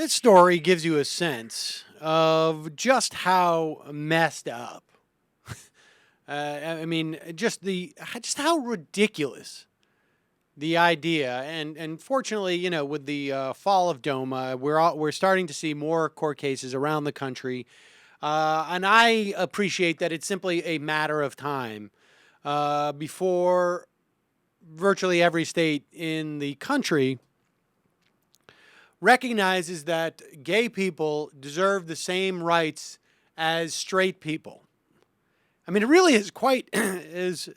This story gives you a sense of just how messed up. Just how ridiculous the idea. And fortunately, with the fall of DOMA, we're starting to see more court cases around the country, and I appreciate that it's simply a matter of time before virtually every state in the country recognizes that gay people deserve the same rights as straight people. I mean, it really is quite as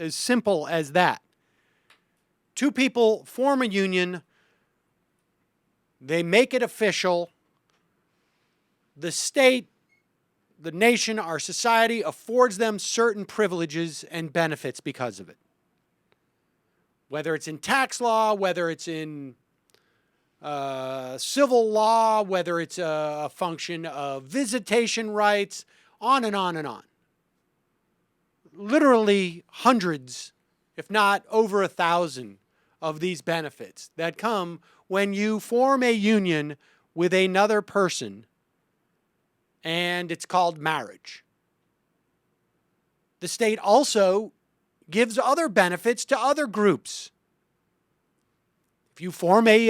simple as that. Two people form a union, they make it official. The state, the nation, our society affords them certain privileges and benefits because of it. Whether it's in tax law, whether it's in civil law, whether it's a function of visitation rights, on and on and on. Literally hundreds, if not over 1,000 of these benefits that come when you form a union with another person, and it's called marriage. The state also gives other benefits to other groups. If you form a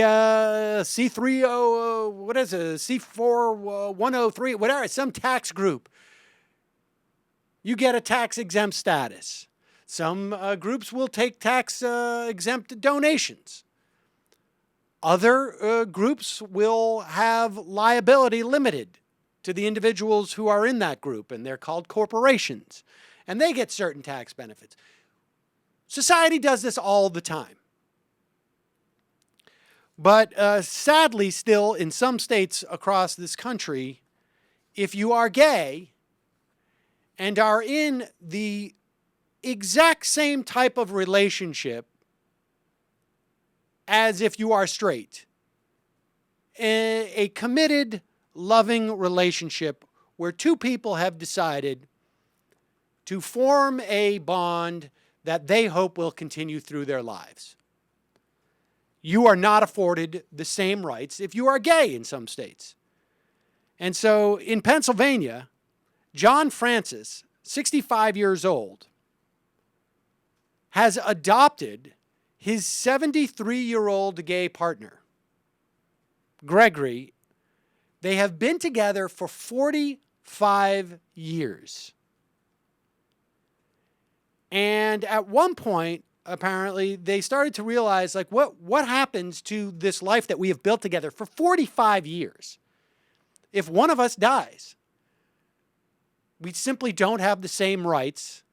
C3, what is it, C4103, whatever, some tax group, you get a tax-exempt status. Some groups will take tax-exempt donations. Other groups will have liability limited to the individuals who are in that group, and they're called corporations, and they get certain tax benefits. Society does this all the time. But sadly, still, in some states across this country, if you are gay and are in the exact same type of relationship as if you are straight, a committed, loving relationship where two people have decided to form a bond that they hope will continue through their lives, you are not afforded the same rights if you are gay in some states. And so in Pennsylvania, John Francis, 65 years old, has adopted his 73-year-old gay partner, Gregory. They have been together for 45 years. And at one point, apparently, they started to realize, like, what happens to this life that we have built together for 45 years? If one of us dies, we simply don't have the same rights,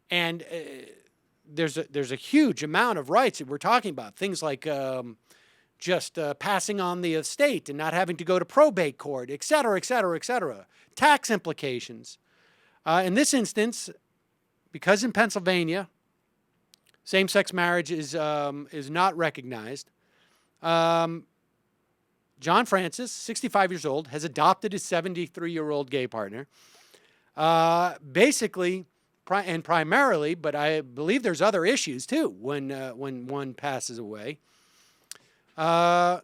and there's a huge amount of rights that we're talking about. Things like just passing on the estate and not having to go to probate court, et cetera, et cetera, et cetera. Tax implications. In this instance, because in Pennsylvania, same-sex marriage is not recognized, John Francis, 65 years old, has adopted his 73-year-old gay partner. Basically, and primarily, but I believe there's other issues too when one passes away, to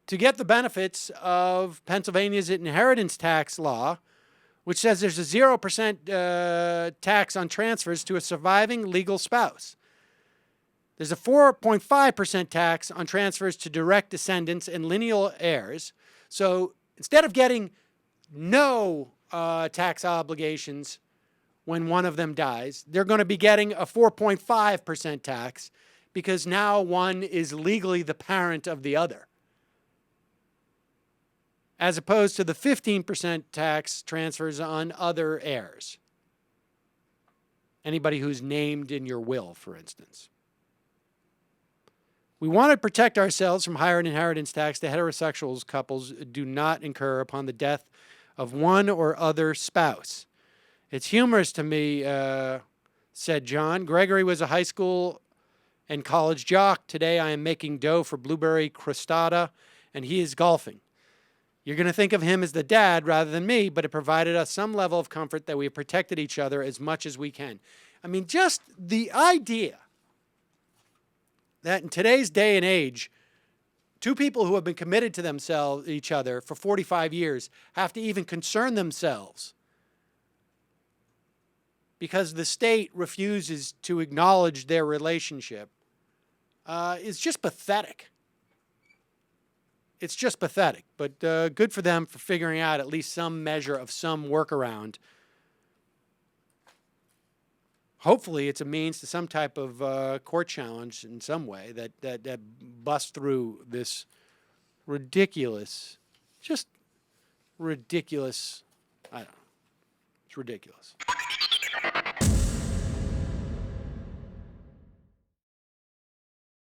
get the benefits of Pennsylvania's inheritance tax law, which says there's a 0% tax on transfers to a surviving legal spouse. There's a 4.5% tax on transfers to direct descendants and lineal heirs. So instead of getting no tax obligations when one of them dies, they're going to be getting a 4.5% tax because now one is legally the parent of the other, as opposed to the 15% tax transfers on other heirs. Anybody who's named in your will, for instance. We want to protect ourselves from higher inheritance tax that heterosexual couples do not incur upon the death of one or other spouse. It's humorous to me, said John. Gregory was a high school and college jock. Today I am making dough for Blueberry Crostata, and he is golfing. You're going to think of him as the dad rather than me, but it provided us some level of comfort that we have protected each other as much as we can. I mean, just the idea that in today's day and age, Two people who have been committed to each other for 45 years have to even concern themselves because the state refuses to acknowledge their relationship is just pathetic. It's just pathetic, but good for them for figuring out at least some measure of some workaround. Hopefully, it's a means to some type of court challenge in some way that busts through this ridiculous, just ridiculous. I don't know. It's ridiculous.